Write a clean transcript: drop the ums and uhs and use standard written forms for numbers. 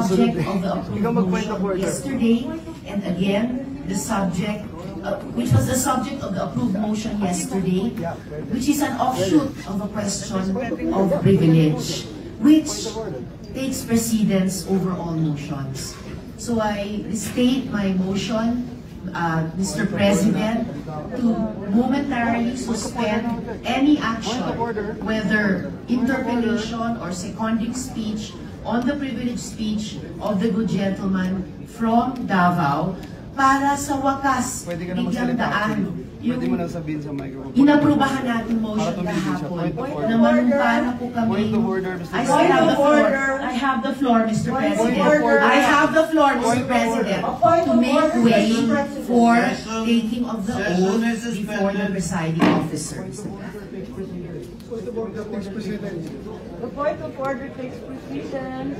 subject of the approved motion yesterday, and again, the subject, which was the subject of the approved motion yesterday, which is an offshoot of a question of privilege, which takes precedence over all motions. So I state my motion, Mr. President, to momentarily suspend any action, whether interpellation or seconding speech, on the privileged speech of the good gentleman from Davao, para sa wakas, biglang daan yung inaprubahan natin motion kahapon na manumpa na po kami. I have the floor, Mr. President. I have the floor, Mr. President, to make way for taking of the oath before the presiding officer. The point of order takes precedence.